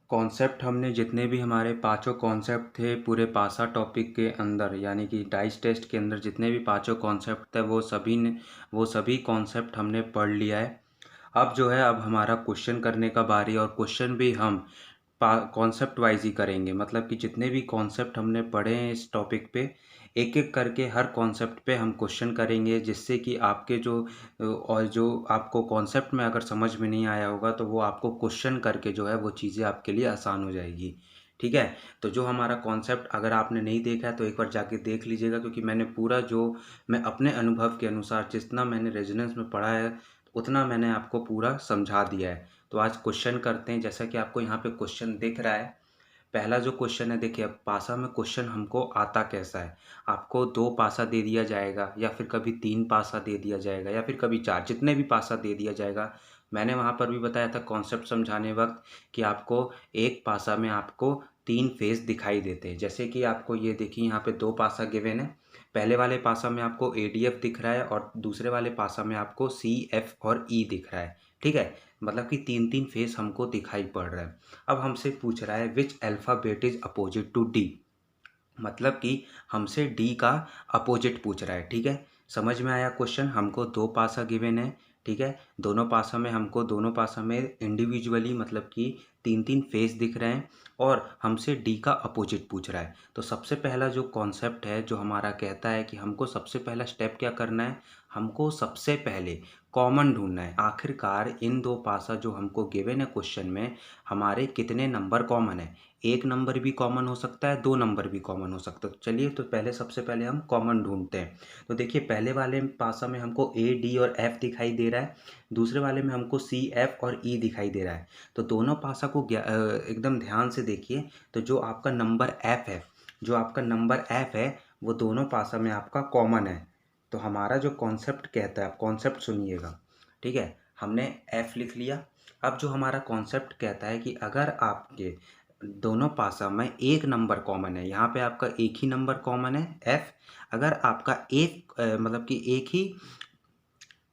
Concept हमने जितने भी हमारे पांचों कॉन्सेप्ट थे पूरे पासा टॉपिक के अंदर, यानी कि डाइस टेस्ट के अंदर जितने भी पांचों कॉन्सेप्ट थे वो सभी कॉन्सेप्ट हमने पढ़ लिया है। अब जो है अब हमारा क्वेश्चन करने का बारी, और क्वेश्चन भी हम कॉन्सेप्ट वाइज ही करेंगे। मतलब कि जितने भी कॉन्सेप्ट हमने पढ़े हैं इस टॉपिक पे, एक एक करके हर कॉन्सेप्ट पे हम क्वेश्चन करेंगे, जिससे कि आपके और जो आपको कॉन्सेप्ट में अगर समझ में नहीं आया होगा तो वो आपको क्वेश्चन करके जो है वो चीज़ें आपके लिए आसान हो जाएगी। ठीक है। तो जो हमारा कॉन्सेप्ट अगर आपने नहीं देखा है तो एक बार जाके देख लीजिएगा, क्योंकि मैंने पूरा जो मैं अपने अनुभव के अनुसार जितना मैंने रेजोनेंस में पढ़ा है उतना मैंने आपको पूरा समझा दिया है। तो आज क्वेश्चन करते हैं। जैसा कि आपको यहाँ पे क्वेश्चन दिख रहा है, पहला जो क्वेश्चन है, देखिए अब पासा में क्वेश्चन हमको आता कैसा है। आपको 2 पासा दे दिया जाएगा, या फिर कभी 3 पासा दे दिया जाएगा, या फिर कभी 4, जितने भी पासा दे दिया जाएगा। मैंने वहाँ पर भी बताया था कॉन्सेप्ट समझाने वक्त कि आपको एक पासा में आपको 3 फेस दिखाई देते हैं। जैसे कि आपको ये देखिए यहाँ पे 2 पासा गिवन है। पहले वाले पासा में आपको ADF दिख रहा है और दूसरे वाले पासा में आपको CF और E दिख रहा है। ठीक है। मतलब कि 3-3 फेस हमको दिखाई पड़ रहा है। अब हमसे पूछ रहा है which alphabet is opposite to D. मतलब कि हमसे डी का अपोजिट पूछ रहा है। ठीक है। समझ में आया क्वेश्चन। हमको 2 पासा गिवन है। ठीक है। दोनों पासा में इंडिविजुअली मतलब कि 3-3 फेस दिख रहे हैं, और हमसे डी का अपोजिट पूछ रहा है। तो सबसे पहला जो कॉन्सेप्ट है जो हमारा कहता है कि हमको सबसे पहला स्टेप क्या करना है, हमको सबसे पहले कॉमन ढूंढना है। आखिरकार इन 2 पासा जो हमको गिवन है क्वेश्चन में, हमारे कितने नंबर कॉमन है। 1 नंबर भी कॉमन हो सकता है, 2 नंबर भी कॉमन हो सकता है। तो चलिए, तो सबसे पहले हम कॉमन ढूंढते हैं। तो देखिए पहले वाले पासा में हमको A, D और F दिखाई दे रहा है, दूसरे वाले में हमको C, F और E दिखाई दे रहा है। तो दोनों पासा को एकदम ध्यान से देखिए। तो जो आपका नंबर F है वो दोनों पासा में आपका कॉमन है। तो हमारा जो कॉन्सेप्ट कहता है, आप कॉन्सेप्ट सुनिएगा। ठीक है। हमने F लिख लिया। अब जो हमारा कॉन्सेप्ट कहता है कि अगर आपके दोनों पासा में एक नंबर कॉमन है, यहाँ पे आपका एक ही नंबर कॉमन है F। अगर आपका मतलब कि एक ही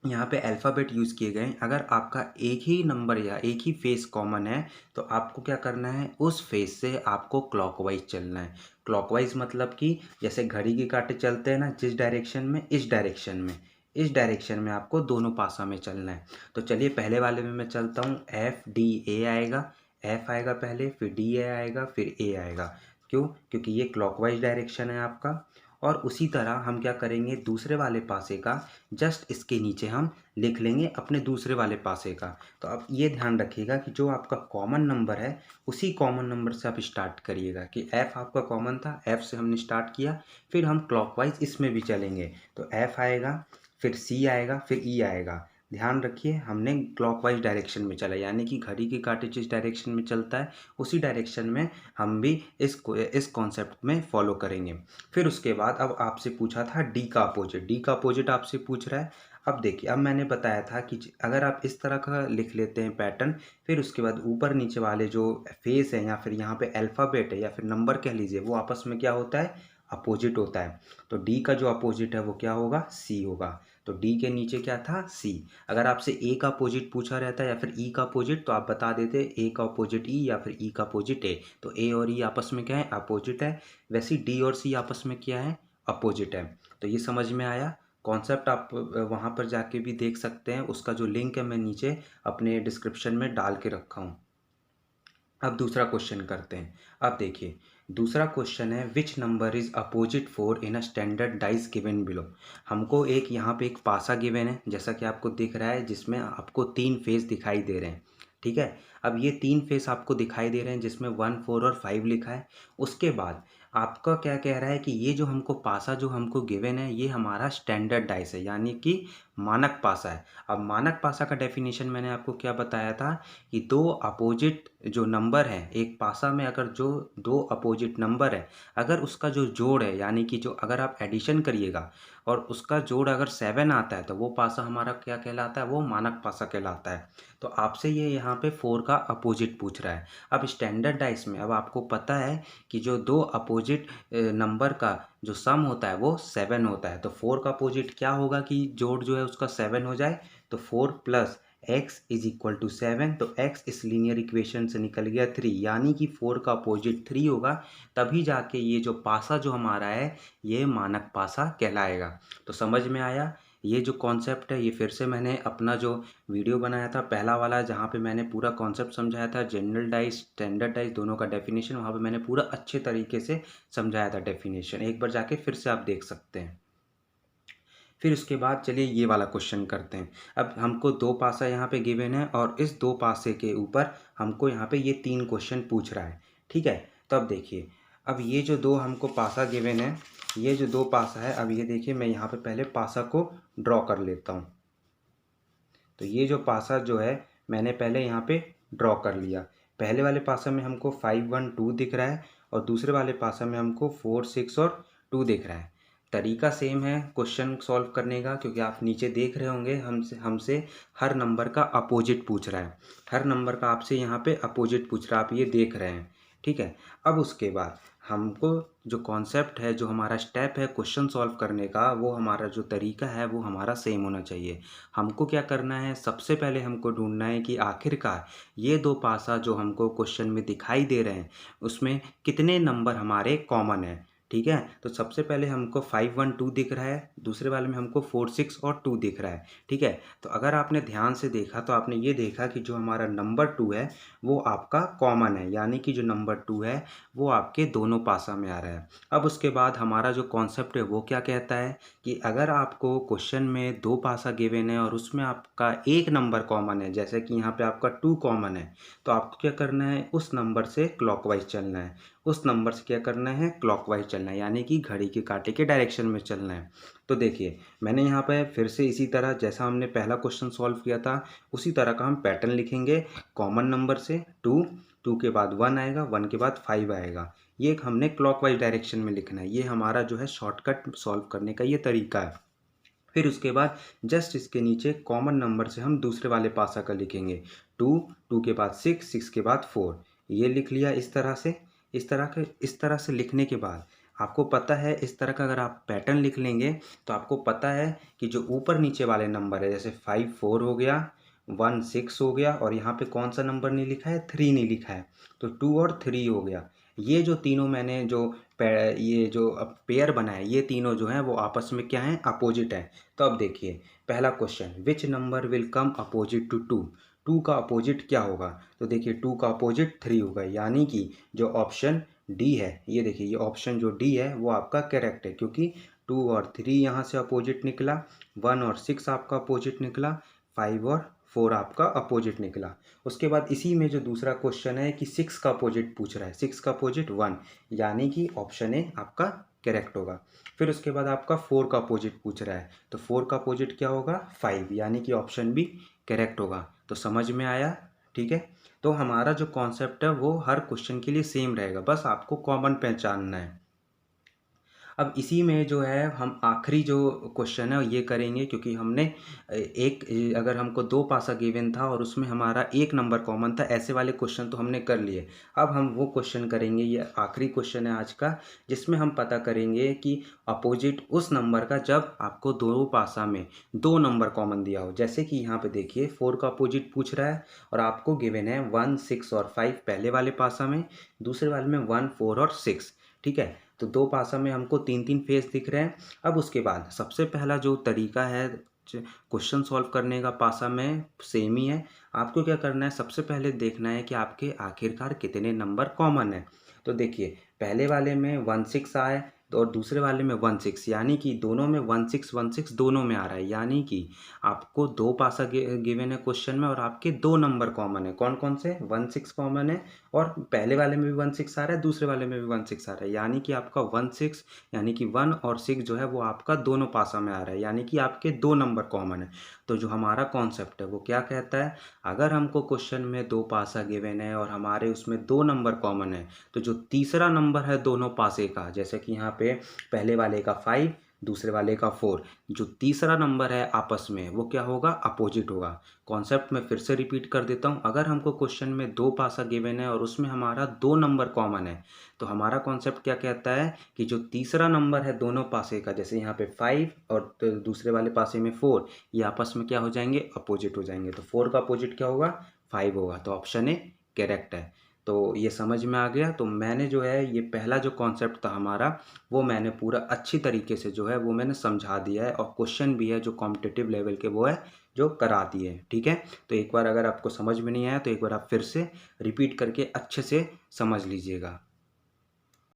यहाँ पे अल्फ़ाबेट यूज़ किए गए हैं, अगर आपका एक ही नंबर या एक ही फेस कॉमन है तो आपको क्या करना है, उस फेस से आपको क्लॉकवाइज चलना है। क्लॉकवाइज मतलब कि जैसे घड़ी के कांटे चलते हैं ना, जिस डायरेक्शन में, इस डायरेक्शन में आपको दोनों पासा में चलना है। तो चलिए पहले वाले में मैं चलता हूँ। FDA आएगा, F आएगा पहले, फिर DA आएगा, फिर A आएगा। क्यों? क्योंकि ये क्लॉकवाइज डायरेक्शन है आपका। और उसी तरह हम क्या करेंगे, दूसरे वाले पासे का जस्ट इसके नीचे हम लिख लेंगे अपने दूसरे वाले पासे का। तो अब ये ध्यान रखिएगा कि जो आपका कॉमन नंबर है उसी कॉमन नंबर से आप स्टार्ट करिएगा। कि F आपका कॉमन था, F से हमने स्टार्ट किया, फिर हम क्लॉकवाइज इसमें भी चलेंगे। तो F आएगा, फिर C आएगा, फिर E आएगा। ध्यान रखिए हमने क्लॉकवाइज डायरेक्शन में चला, यानी कि घड़ी की कांटे जिस डायरेक्शन में चलता है उसी डायरेक्शन में हम भी इस कॉन्सेप्ट में फॉलो करेंगे। फिर उसके बाद अब आपसे पूछा था डी का अपोजिट आपसे पूछ रहा है। अब देखिए, अब मैंने बताया था कि अगर आप इस तरह का लिख लेते हैं पैटर्न, फिर उसके बाद ऊपर नीचे वाले जो फेस है या फिर यहाँ पे अल्फ़ाबेट है या फिर नंबर कह लीजिए, वो आपस में क्या होता है, अपोजिट होता है। तो डी का जो अपोजिट है वो क्या होगा, सी होगा। तो डी के नीचे क्या था, सी। अगर आपसे ए का अपोजिट पूछा रहता है या फिर ई का अपोजिट, तो आप बता देते ए का अपोजिट ई या फिर ई का अपोजिट ए। तो ए और ई आपस में क्या है, अपोजिट है। वैसे डी और सी आपस में क्या है, अपोजिट है। तो ये समझ में आया कॉन्सेप्ट। आप वहाँ पर जाके भी देख सकते हैं, उसका जो लिंक है मैं नीचे अपने डिस्क्रिप्शन में डाल के रखा हूँ। अब दूसरा क्वेश्चन करते हैं। अब देखिए दूसरा क्वेश्चन है which number is opposite four in a standard dice given below. हमको एक यहाँ पे एक पासा गिवन है, जैसा कि आपको दिख रहा है, जिसमें आपको 3 फेस दिखाई दे रहे हैं। ठीक है। अब ये 3 फेस आपको दिखाई दे रहे हैं जिसमें 1, 4 और 5 लिखा है। उसके बाद आपका क्या कह रहा है कि ये जो हमको पासा जो हमको गिवन है ये हमारा स्टैंडर्ड डाइस है, यानी कि मानक पासा है। अब मानक पासा का डेफिनेशन मैंने आपको क्या बताया था कि दो अपोजिट जो नंबर है, एक पासा में अगर जो 2 अपोजिट नंबर है, अगर उसका जो जोड़ है, यानी कि जो अगर आप एडिशन करिएगा और उसका जोड़ अगर 7 आता है तो वो पासा हमारा क्या कहलाता है, वो मानक पासा कहलाता है। तो आपसे ये यहाँ पे 4 का अपोजिट पूछ रहा है। अब स्टैंडर्ड डाइस में अब आपको पता है कि जो 2 अपोजिट नंबर का जो सम होता है वो 7 होता है। तो 4 का अपोजिट क्या होगा कि जोड़ जो है उसका 7 हो जाए। तो 4 plus x is equal to 7, तो x इस लीनियर इक्वेशन से निकल गया 3, यानी कि 4 का अपोजिट 3 होगा, तभी जाके ये जो पासा जो हमारा है ये मानक पासा कहलाएगा। तो समझ में आया ये जो कॉन्सेप्ट है। ये फिर से मैंने अपना जो वीडियो बनाया था पहला वाला, जहाँ पे मैंने पूरा कॉन्सेप्ट समझाया था, जनरल डाइस स्टैंडर्ड डाइस दोनों का डेफिनेशन, वहाँ पे मैंने पूरा अच्छे तरीके से समझाया था डेफिनेशन। एक बार जाके फिर से आप देख सकते हैं। फिर उसके बाद चलिए ये वाला क्वेश्चन करते हैं। अब हमको 2 पासा यहाँ पे गिवन है और इस 2 पासे के ऊपर हमको यहाँ पे ये 3 क्वेश्चन पूछ रहा है, ठीक है। तो अब देखिए, अब ये जो 2 हमको पासा गिवन है, ये जो 2 पासा है, अब ये देखिए मैं यहाँ पे पहले पासा को ड्रॉ कर लेता हूँ। तो ये जो पासा जो है मैंने पहले यहाँ पे ड्रॉ कर लिया। पहले वाले पासा में हमको 5 1 2 दिख रहा है और दूसरे वाले पासा में हमको 4 6 और 2 दिख रहा है। तरीका सेम है क्वेश्चन सॉल्व करने का, क्योंकि आप नीचे देख रहे होंगे हमसे हर नंबर का अपोजिट पूछ रहा है। हर नंबर का आपसे यहाँ पे अपोजिट पूछ रहा है, आप ये देख रहे हैं, ठीक है। अब उसके बाद हमको जो कॉन्सेप्ट है, जो हमारा स्टेप है क्वेश्चन सॉल्व करने का, वो हमारा जो तरीका है वो हमारा सेम होना चाहिए। हमको क्या करना है, सबसे पहले हमको ढूंढना है कि आखिरकार ये 2 पासा जो हमको क्वेश्चन में दिखाई दे रहे हैं उसमें कितने नंबर हमारे कॉमन है, ठीक है। तो सबसे पहले हमको 5 1 2 दिख रहा है, दूसरे वाले में हमको 4 6 और 2 दिख रहा है, ठीक है। तो अगर आपने ध्यान से देखा तो आपने ये देखा कि जो हमारा नंबर 2 है वो आपका कॉमन है, यानी कि जो नंबर 2 है वो आपके दोनों पासा में आ रहा है। अब उसके बाद हमारा जो कॉन्सेप्ट है वो क्या कहता है कि अगर आपको क्वेश्चन में 2 पासा गिवन है और उसमें आपका एक नंबर कॉमन है, जैसे कि यहाँ पे आपका 2 कॉमन है, तो आपको क्या करना है, उस नंबर से क्लॉकवाइज चलना है। उस नंबर से क्या करना है, क्लॉकवाइज चलना है, यानी कि घड़ी के कांटे के डायरेक्शन में चलना है। तो देखिए मैंने यहाँ पे फिर से इसी तरह जैसा हमने पहला क्वेश्चन सॉल्व किया था उसी तरह का हम पैटर्न लिखेंगे। कॉमन नंबर से 2, 2 के बाद 1 आएगा, 1 के बाद 5 आएगा। ये एक हमने क्लॉकवाइज डायरेक्शन में लिखना है। ये हमारा जो है शॉर्टकट सॉल्व करने का ये तरीका है। फिर उसके बाद जस्ट इसके नीचे कॉमन नंबर से हम दूसरे वाले पासा का लिखेंगे। 2, 2 के बाद 6, 6 के बाद 4, ये लिख लिया इस तरह से। इस तरह से लिखने के बाद आपको पता है, इस तरह का अगर आप पैटर्न लिख लेंगे तो आपको पता है कि जो ऊपर नीचे वाले नंबर है, जैसे 5 4 हो गया, 1 6 हो गया, और यहाँ पे कौन सा नंबर नहीं लिखा है, 3 नहीं लिखा है, तो 2 और 3 हो गया। ये जो तीनों मैंने जो ये जो अब पेयर बनाया, ये तीनों जो हैं वो आपस में क्या हैं, अपोजिट है। तो अब देखिए पहला question, which number will come opposite to 2, 2 का अपोजिट क्या होगा। तो देखिए 2 का अपोजिट 3 होगा, यानी कि जो ऑप्शन डी है, ये देखिए ये ऑप्शन जो डी है वो आपका करेक्ट है, क्योंकि 2 और 3 यहाँ से अपोजिट निकला, 1 और 6 आपका अपोजिट निकला, 5 और 4 आपका अपोजिट निकला। उसके बाद इसी में जो दूसरा क्वेश्चन है कि 6 का अपोजिट पूछ रहा है, 6 का अपोजिट 1, यानी कि ऑप्शन ए आपका करेक्ट होगा। फिर उसके बाद आपका 4 का अपोजिट पूछ रहा है, तो 4 का अपोजिट क्या होगा, 5, यानी कि ऑप्शन बी करेक्ट होगा। तो समझ में आया, ठीक है। तो हमारा जो कॉन्सेप्ट है वो हर क्वेश्चन के लिए सेम रहेगा, बस आपको कॉमन पहचानना है। अब इसी में जो है हम आखिरी जो क्वेश्चन है ये करेंगे, क्योंकि हमने एक अगर हमको 2 पासा गिवन था और उसमें हमारा एक नंबर कॉमन था, ऐसे वाले क्वेश्चन तो हमने कर लिए। अब हम वो क्वेश्चन करेंगे, ये आखिरी क्वेश्चन है आज का, जिसमें हम पता करेंगे कि अपोजिट उस नंबर का जब आपको 2 पासा में 2 नंबर कॉमन दिया हो। जैसे कि यहाँ पे देखिए 4 का अपोजिट पूछ रहा है और आपको गिवन है 1 6 और 5 पहले वाले पासा में, दूसरे वाले में 1 4 और 6, ठीक है। तो 2 पासा में हमको 3 फेस दिख रहे हैं। अब उसके बाद सबसे पहला जो तरीका है क्वेश्चन सॉल्व करने का पासा में सेम ही है। आपको क्या करना है, सबसे पहले देखना है कि आपके आखिरकार कितने नंबर कॉमन है। तो देखिए पहले वाले में 1 6 आए, तो और दूसरे वाले में 1 6, यानी कि दोनों में 1 6 दोनों में आ रहा है, यानी कि आपको 2 पासा गिवन है क्वेश्चन में और आपके 2 नंबर कॉमन है। कौन कौन से, 1 6 कॉमन है और पहले वाले में भी 1 6 आ रहा है, दूसरे वाले में भी 1 6 आ रहा है, यानी कि आपका 1 6 यानी कि 1 और 6 जो है वो आपका दोनों पासा में आ रहा है, यानी कि आपके 2 नंबर कॉमन है। तो जो हमारा कॉन्सेप्ट है वो क्या कहता है, अगर हमको क्वेश्चन में 2 पासा गिवन है और हमारे उसमें 2 नंबर कॉमन है, तो जो तीसरा नंबर है दोनों पासे का, जैसे कि यहाँ पे पहले वाले का 5, दूसरे वाले का 4। जो तीसरा नंबर है आपस में वो क्या होगा, अपोजिट होगा। कॉन्सेप्ट में फिर से रिपीट कर देता हूँ, अगर हमको क्वेश्चन में 2 पासा गिवन है और उसमें हमारा 2 नंबर कॉमन है तो हमारा कॉन्सेप्ट क्या कहता है कि जो तीसरा नंबर है दोनों पासे का, जैसे यहाँ पे 5 और तो दूसरे वाले पासे में 4, ये आपस में क्या हो जाएंगे, अपोजिट हो जाएंगे। तो 4 का अपोजिट क्या होगा, 5 होगा। तो ऑप्शन ए करेक्ट है। तो ये समझ में आ गया। तो मैंने जो है ये पहला जो कॉन्सेप्ट था हमारा वो मैंने पूरा अच्छी तरीके से जो है वो मैंने समझा दिया है, और क्वेश्चन भी है जो कॉम्पिटिटिव लेवल के वो है जो करा दिए हैं। ठीक है, तो एक बार अगर आपको समझ में नहीं आया तो एक बार आप फिर से रिपीट करके अच्छे से समझ लीजिएगा।